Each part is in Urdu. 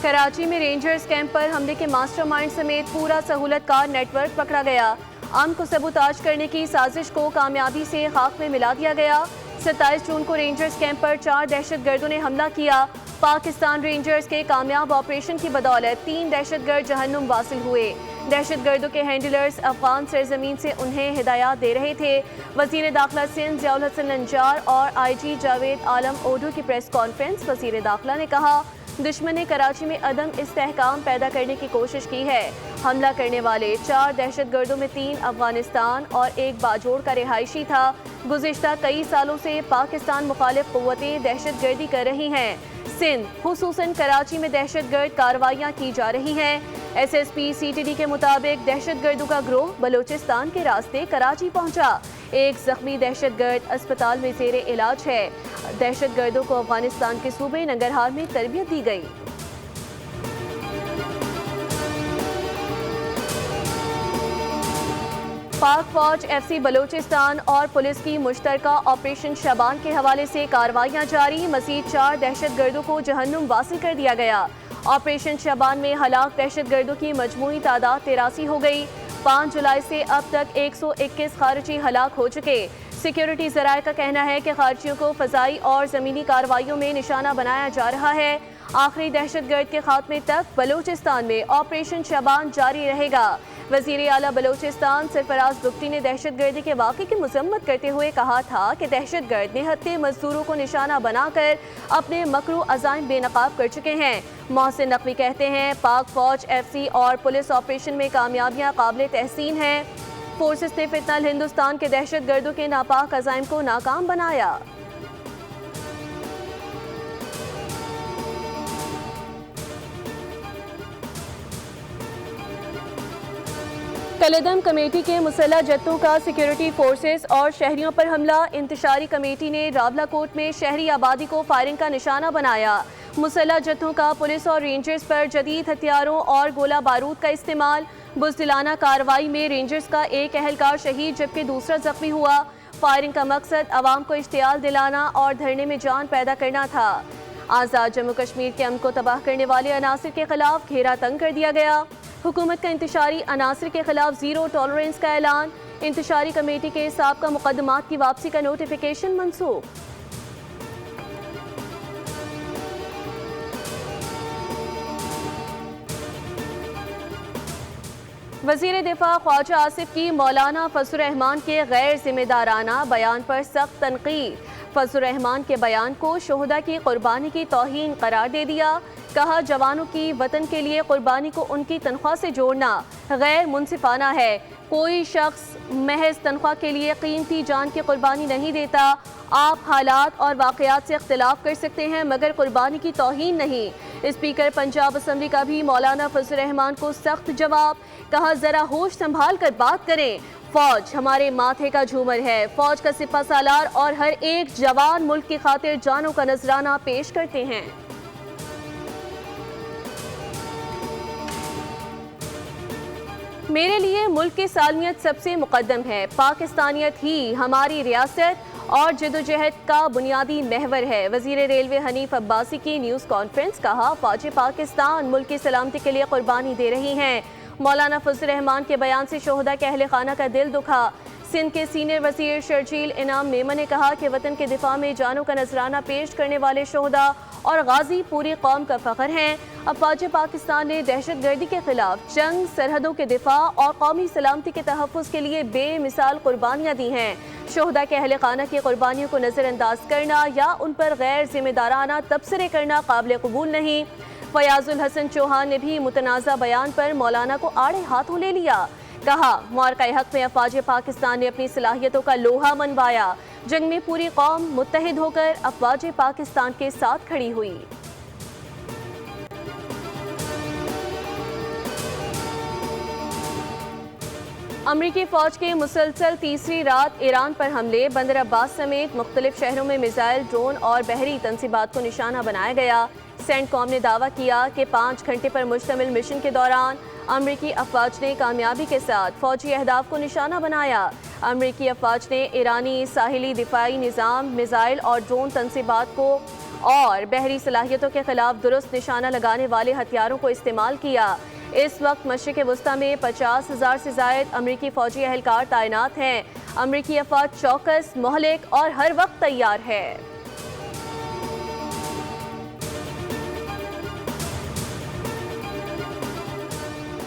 کراچی میں رینجرز کیمپ پر حملے کے ماسٹر مائنڈ سمیت پورا سہولت کار نیٹ ورک پکڑا گیا۔ امن کو سبوتاژ کرنے کی سازش کو کامیابی سے خاک میں ملا دیا گیا۔ 27 جون کو رینجرز کیمپ پر 4 دہشت گردوں نے حملہ کیا۔ پاکستان رینجرز کے کامیاب آپریشن کی بدولت 3 دہشت گرد جہنم واصل ہوئے۔ دہشت گردوں کے ہینڈلرز افغان سرزمین سے انہیں ہدایات دے رہے تھے۔ وزیر داخلہ سندھ ضیاء الحسن نجار اور آئی جی جاوید عالم اوڈو کی پریس کانفرنس۔ وزیر داخلہ نے کہا، دشمن نے کراچی میں عدم استحکام پیدا کرنے کی کوشش کی ہے۔ حملہ کرنے والے 4 دہشت گردوں میں 3 افغانستان اور 1 باجوڑ کا رہائشی تھا۔ گزشتہ کئی سالوں سے پاکستان مخالف قوتیں دہشت گردی کر رہی ہیں۔ سندھ خصوصاً کراچی میں دہشت گرد کارروائیاں کی جا رہی ہیں۔ S S P C T D کے مطابق دہشت گردوں کا گروہ بلوچستان کے راستے کراچی پہنچا۔ ایک زخمی دہشت گرد اسپتال میں زیر علاج ہے۔ دہشت گردوں کو افغانستان کے صوبے ننگرہار میں تربیت دی گئی۔ پاک فوج ایف سی بلوچستان اور پولیس کی مشترکہ آپریشن شبان کے حوالے سے کارروائیاں جاری۔ مزید 4 دہشت گردوں کو جہنم واصل کر دیا گیا۔ آپریشن شبان میں ہلاک دہشت گردوں کی مجموعی تعداد 83 ہو گئی۔ 5 جولائی سے اب تک 121 خارجی ہلاک ہو چکے۔ سیکیورٹی ذرائع کا کہنا ہے کہ خارجیوں کو فضائی اور زمینی کارروائیوں میں نشانہ بنایا جا رہا ہے۔ آخری دہشت گرد کے خاتمے تک بلوچستان میں آپریشن شبان جاری رہے گا۔ وزیر اعلیٰ بلوچستان سرفراز بگٹی نے دہشت گردی کے واقعے کی مذمت کرتے ہوئے کہا تھا کہ دہشت گرد نہتے مزدوروں کو نشانہ بنا کر اپنے مکر و عزائم بے نقاب کر چکے ہیں۔ محسن نقوی کہتے ہیں، پاک فوج ایف سی اور پولیس آپریشن میں کامیابیاں قابل تحسین ہیں۔ فورسز نے فتنہ ہندوستان کے دہشت گردوں کے ناپاک عزائم کو ناکام بنایا۔ کلیدم کمیٹی کے مسلح جتھوں کا سیکیورٹی فورسز اور شہریوں پر حملہ۔ انتشاری کمیٹی نے راولاکوٹ میں شہری آبادی کو فائرنگ کا نشانہ بنایا۔ مسلح جتھوں کا پولیس اور رینجرز پر جدید ہتھیاروں اور گولہ بارود کا استعمال۔ بزدلانہ کارروائی میں رینجرز کا ایک اہلکار شہید جبکہ دوسرا زخمی ہوا۔ فائرنگ کا مقصد عوام کو اشتعال دلانا اور دھرنے میں جان پیدا کرنا تھا۔ آزاد جموں کشمیر کے امن کو تباہ کرنے والے عناصر کے خلاف گھیرا تنگ کر دیا گیا۔ حکومت کا انتشاری عناصر کے خلاف زیرو ٹالرنس کا اعلان۔ انتشاری کمیٹی کے سابقہ مقدمات کی واپسی کا نوٹیفیکیشن منسوخ۔ وزیر دفاع خواجہ آصف کی مولانا فضل الرحمان کے غیر ذمہ دارانہ بیان پر سخت تنقید۔ فضل الرحمان کے بیان کو شہداء کی قربانی کی توہین قرار دے دیا۔ کہا، جوانوں کی وطن کے لیے قربانی کو ان کی تنخواہ سے جوڑنا غیر منصفانہ ہے۔ کوئی شخص محض تنخواہ کے لیے قیمتی جان کی قربانی نہیں دیتا۔ آپ حالات اور واقعات سے اختلاف کر سکتے ہیں مگر قربانی کی توہین نہیں۔ اسپیکر پنجاب اسمبلی کا بھی مولانا فضل الرحمان کو سخت جواب۔ کہا، ذرا ہوش سنبھال کر بات کریں۔ فوج ہمارے ماتھے کا جھومر ہے۔ فوج کا سپہ سالار اور ہر ایک جوان ملک کی خاطر جانوں کا نذرانہ پیش کرتے ہیں۔ میرے لیے ملک کی سالمیت سب سے مقدم ہے۔ پاکستانیت ہی ہماری ریاست اور جدوجہد کا بنیادی محور ہے۔ وزیر ریلوے حنیف عباسی کی نیوز کانفرنس۔ کہا، فوج پاکستان ملک کی سلامتی کے لیے قربانی دے رہی ہیں۔ مولانا فضل الرحمان کے بیان سے شہداء کے اہل خانہ کا دل دکھا۔ سندھ کے سینئر وزیر شرجیل انعام میمن نے کہا کہ وطن کے دفاع میں جانوں کا نذرانہ پیش کرنے والے شہداء اور غازی پوری قوم کا فخر ہیں۔ افواج پاکستان نے دہشت گردی کے خلاف جنگ، سرحدوں کے دفاع اور قومی سلامتی کے تحفظ کے لیے بے مثال قربانیاں دی ہیں۔ شہداء کے اہل خانہ کی قربانیوں کو نظر انداز کرنا یا ان پر غیر ذمہ دارانہ تبصرے کرنا قابل قبول نہیں۔ فیاض الحسن چوہان نے بھی متنازع بیان پر مولانا کو آڑے ہاتھوں لے لیا۔ کہا، معرکہ حق میں افواج پاکستان نے اپنی صلاحیتوں کا لوہا منوایا۔ جنگ میں پوری قوم متحد ہو کر افواج پاکستان کے ساتھ کھڑی ہوئی۔ امریکی فوج کے مسلسل تیسری رات ایران پر حملے۔ بندر عباس سمیت مختلف شہروں میں میزائل، ڈرون اور بحری تنصیبات کو نشانہ بنایا گیا۔ سینٹ کام نے دعویٰ کیا کہ 5 گھنٹے پر مشتمل مشن کے دوران امریکی افواج نے کامیابی کے ساتھ فوجی اہداف کو نشانہ بنایا۔ امریکی افواج نے ایرانی ساحلی دفاعی نظام، میزائل اور ڈرون تنصیبات کو اور بحری صلاحیتوں کے خلاف درست نشانہ لگانے والے ہتھیاروں کو استعمال کیا۔ اس وقت مشرق وسطی میں 50,000 سے زائد امریکی فوجی اہلکار تعینات ہیں۔ امریکی افواج چوکس، مہلک اور ہر وقت تیار ہے۔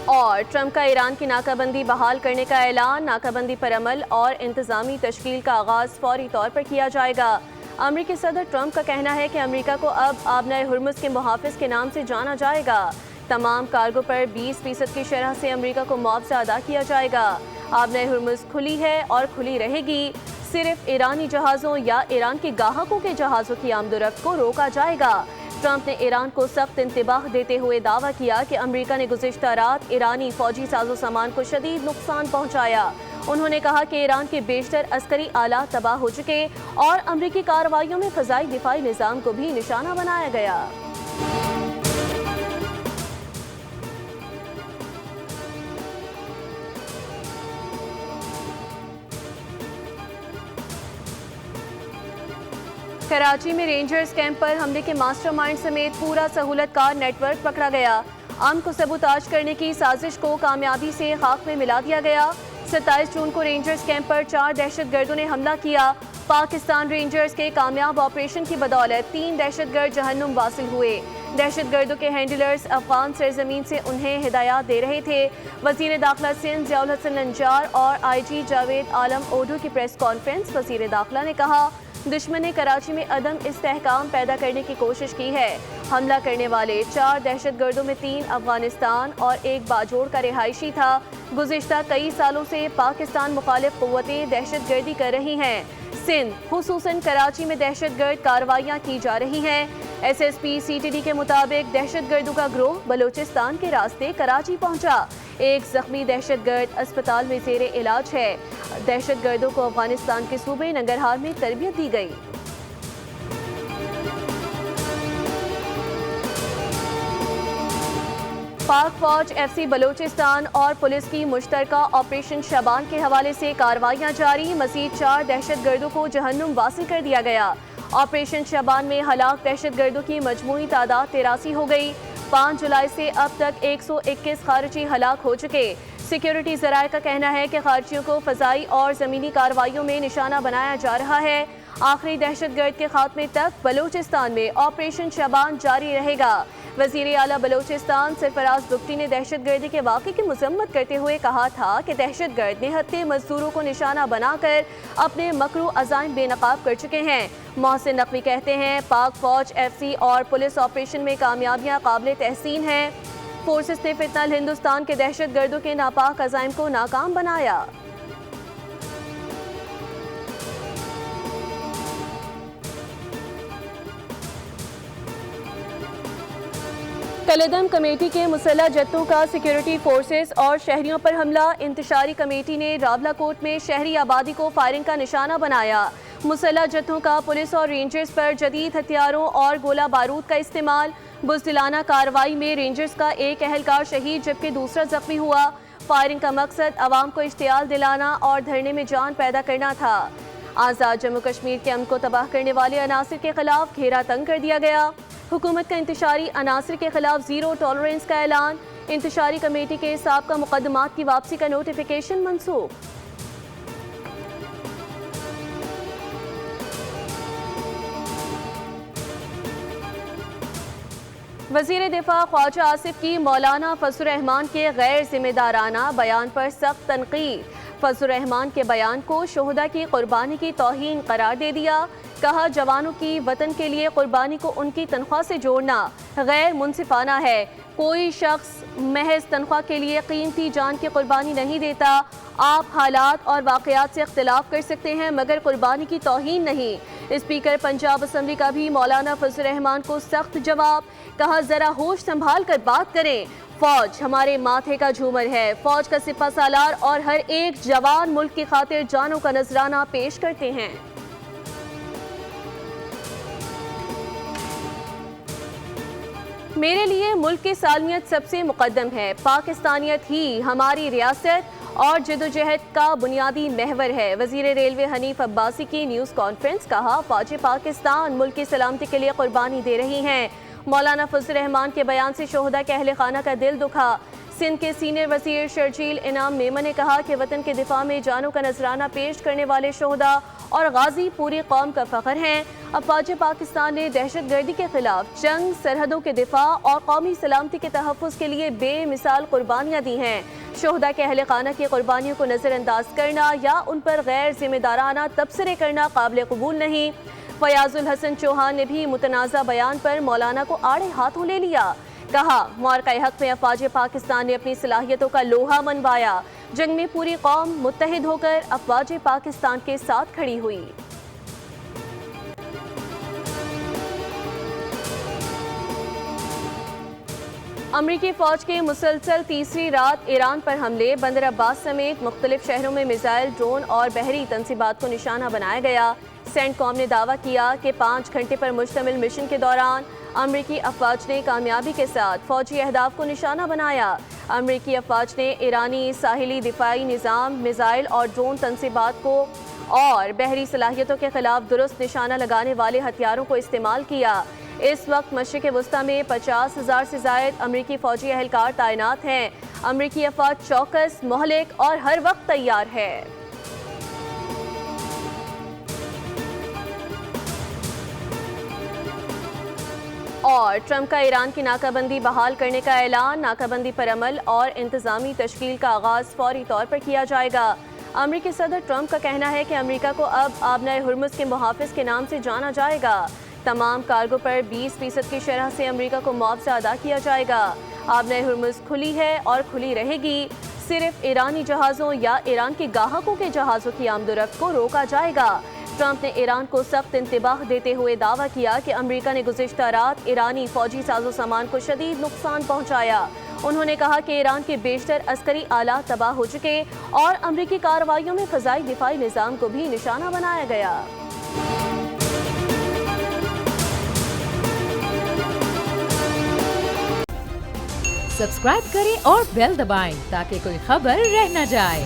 اور ٹرمپ کا ایران کی ناکہ بندی بحال کرنے کا اعلان، ناکہ بندی پر عمل اور انتظامی تشکیل کا آغاز فوری طور پر کیا جائے گا۔ امریکی صدر ٹرمپ کا کہنا ہے کہ امریکہ کو اب آبنۂ ہرمز کے محافظ کے نام سے جانا جائے گا۔ تمام کارگو پر 20% کی شرح سے امریکہ کو معاوضہ ادا کیا جائے گا۔ آبنۂ ہرمز کھلی ہے اور کھلی رہے گی۔ صرف ایرانی جہازوں یا ایران کے گاہکوں کے جہازوں کی آمد و رفت کو روکا جائے گا۔ ٹرمپ نے ایران کو سخت انتباہ دیتے ہوئے دعویٰ کیا کہ امریکہ نے گزشتہ رات ایرانی فوجی ساز و سامان کو شدید نقصان پہنچایا۔ انہوں نے کہا کہ ایران کے بیشتر عسکری آلات تباہ ہو چکے اور امریکی کارروائیوں میں فضائی دفاعی نظام کو بھی نشانہ بنایا گیا۔ کراچی میں رینجرز کیمپ پر حملے کے ماسٹر مائنڈ سمیت پورا سہولت کار نیٹ ورک پکڑا گیا۔ امن کو سبوتاژ کرنے کی سازش کو کامیابی سے خاک میں ملا دیا گیا۔ 27 جون کو رینجرز کیمپ پر 4 دہشت گردوں نے حملہ کیا۔ پاکستان رینجرز کے کامیاب آپریشن کی بدولت 3 دہشت گرد جہنم واصل ہوئے۔ دہشت گردوں کے ہینڈلرز افغان سرزمین سے انہیں ہدایات دے رہے تھے۔ وزیر داخلہ سندھ ضیاء الحسن نجار اور آئی جی جاوید عالم اوڈو کی پریس کانفرنس۔ وزیر داخلہ نے کہا، دشمن نے کراچی میں عدم استحکام پیدا کرنے کی کوشش کی ہے۔ حملہ کرنے والے 4 دہشت گردوں میں 3 افغانستان اور 1 باجوڑ کا رہائشی تھا۔ گزشتہ کئی سالوں سے پاکستان مخالف قوتیں دہشت گردی کر رہی ہیں۔ سندھ خصوصاً کراچی میں دہشت گرد کارروائیاں کی جا رہی ہیں۔ S S P C T D کے مطابق دہشت گردوں کا گروہ بلوچستان کے راستے کراچی پہنچا۔ 1 زخمی دہشت گرد اسپتال میں زیر علاج ہے۔ دہشت گردوں کو افغانستان کے صوبے ننگرہار میں تربیت دی گئی۔ پاک فوج ایف سی بلوچستان اور پولیس کی مشترکہ آپریشن شبان کے حوالے سے کارروائیاں جاری۔ مزید 4 دہشت گردوں کو جہنم واصل کر دیا گیا۔ آپریشن شبان میں ہلاک دہشت گردوں کی مجموعی تعداد 83 ہو گئی۔ 5 جولائی سے اب تک 121 خارجی ہلاک ہو چکے۔ سیکیورٹی ذرائع کا کہنا ہے کہ خارجیوں کو فضائی اور زمینی کارروائیوں میں نشانہ بنایا جا رہا ہے۔ آخری دہشت گرد کے خاتمے تک بلوچستان میں آپریشن شبان جاری رہے گا۔ وزیر اعلیٰ بلوچستان سرفراز بگٹی نے دہشت گردی کے واقعے کی مذمت کرتے ہوئے کہا تھا کہ دہشت گرد نہتے مزدوروں کو نشانہ بنا کر اپنے مکرو عزائم بے نقاب کر چکے ہیں۔ محسن نقوی کہتے ہیں، پاک فوج ایف سی اور پولیس آپریشن میں کامیابیاں قابل تحسین ہیں۔ فورسز نے فتنہ ہندوستان کے دہشت گردوں کے ناپاک عزائم کو ناکام بنایا۔ کلیدم کمیٹی کے مسلح جتھوں کا سیکیورٹی فورسز اور شہریوں پر حملہ۔ انتشاری کمیٹی نے راولاکوٹ میں شہری آبادی کو فائرنگ کا نشانہ بنایا۔ مسلح جتھوں کا پولیس اور رینجرز پر جدید ہتھیاروں اور گولہ بارود کا استعمال۔ بزدلانہ کارروائی میں رینجرز کا 1 اہلکار شہید جبکہ دوسرا زخمی ہوا۔ فائرنگ کا مقصد عوام کو اشتعال دلانا اور دھرنے میں جان پیدا کرنا تھا۔ آزاد جموں کشمیر کے امن کو تباہ کرنے والے عناصر کے خلاف گھیرا تنگ کر دیا گیا۔ حکومت کا انتشاری عناصر کے خلاف زیرو ٹالرنس کا اعلان۔ انتشاری کمیٹی کے سابقہ مقدمات کی واپسی کا نوٹیفیکیشن منسوخ۔ وزیر دفاع خواجہ آصف کی مولانا فضل الرحمان کے غیر ذمہ دارانہ بیان پر سخت تنقید۔ فضل الرحمان کے بیان کو شہداء کی قربانی کی توہین قرار دے دیا۔ کہا، جوانوں کی وطن کے لیے قربانی کو ان کی تنخواہ سے جوڑنا غیر منصفانہ ہے۔ کوئی شخص محض تنخواہ کے لیے قیمتی جان کی قربانی نہیں دیتا۔ آپ حالات اور واقعات سے اختلاف کر سکتے ہیں مگر قربانی کی توہین نہیں۔ اسپیکر پنجاب اسمبلی کا بھی مولانا فضل الرحمان کو سخت جواب۔ کہا، ذرا ہوش سنبھال کر بات کریں۔ فوج ہمارے ماتھے کا جھومر ہے۔ فوج کا سپہ سالار اور ہر ایک جوان ملک کی خاطر جانوں کا نذرانہ پیش کرتے ہیں۔ میرے لیے ملک کی سالمیت سب سے مقدم ہے۔ پاکستانیت ہی ہماری ریاست اور جدوجہد کا بنیادی محور ہے۔ وزیر ریلوے حنیف عباسی کی نیوز کانفرنس، کہا فوج پاکستان ملک کی سلامتی کے لیے قربانی دے رہی ہیں۔ مولانا فضل الرحمان کے بیان سے شہداء کے اہل خانہ کا دل دکھا۔ سندھ کے سینئر وزیر شرجیل انعام میمن نے کہا کہ وطن کے دفاع میں جانوں کا نذرانہ پیش کرنے والے شہداء اور غازی پوری قوم کا فخر ہیں۔ افواج پاکستان نے دہشت گردی کے خلاف جنگ، سرحدوں کے دفاع اور قومی سلامتی کے تحفظ کے لیے بے مثال قربانیاں دی ہیں۔ شہداء کے اہل خانہ کی قربانیوں کو نظر انداز کرنا یا ان پر غیر ذمہ دارانہ تبصرے کرنا قابل قبول نہیں۔ فیاض الحسن چوہان نے بھی متنازع بیان پر مولانا کو آڑے ہاتھوں لے لیا۔ کہا معرکہ حق میں افواج پاکستان نے اپنی صلاحیتوں کا لوہا منوایا۔ جنگ میں پوری قوم متحد ہو کر افواج پاکستان کے ساتھ کھڑی ہوئی۔ امریکی فوج کے مسلسل تیسری رات ایران پر حملے، بندر عباس سمیت مختلف شہروں میں میزائل، ڈرون اور بحری تنصیبات کو نشانہ بنایا گیا۔ سینٹ کام نے دعویٰ کیا کہ 5 گھنٹے پر مشتمل مشن کے دوران امریکی افواج نے کامیابی کے ساتھ فوجی اہداف کو نشانہ بنایا۔ امریکی افواج نے ایرانی ساحلی دفاعی نظام، میزائل اور ڈرون تنصیبات کو اور بحری صلاحیتوں کے خلاف درست نشانہ لگانے والے ہتھیاروں کو استعمال کیا۔ اس وقت مشرق وسطیٰ میں 50,000 سے زائد امریکی فوجی اہلکار تعینات ہیں۔ امریکی افواج چوکس، مہلک اور ہر وقت تیار ہے۔ اور ٹرمپ کا ایران کی ناکہ بندی بحال کرنے کا اعلان، ناکہ بندی پر عمل اور انتظامی تشکیل کا آغاز فوری طور پر کیا جائے گا۔ امریکی صدر ٹرمپ کا کہنا ہے کہ امریکہ کو اب آبنائے ہرمز کے محافظ کے نام سے جانا جائے گا۔ تمام کارگو پر 20% کی شرح سے امریکہ کو معاوضہ ادا کیا جائے گا۔ آبنائے ہرمز کھلی ہے اور کھلی رہے گی۔ صرف ایرانی جہازوں یا ایران کے گاہکوں کے جہازوں کی آمد و رفت کو روکا جائے گا۔ ٹرمپ نے ایران کو سخت انتباہ دیتے ہوئے دعویٰ کیا کہ امریکہ نے گزشتہ رات ایرانی فوجی ساز و سامان کو شدید نقصان پہنچایا۔ انہوں نے کہا کہ ایران کے بیشتر عسکری آلات تباہ ہو چکے اور امریکی کارروائیوں میں فضائی دفاعی نظام کو بھی نشانہ بنایا گیا۔ سبسکرائب کریں اور بیل دبائیں تاکہ کوئی خبر رہ نہ جائے۔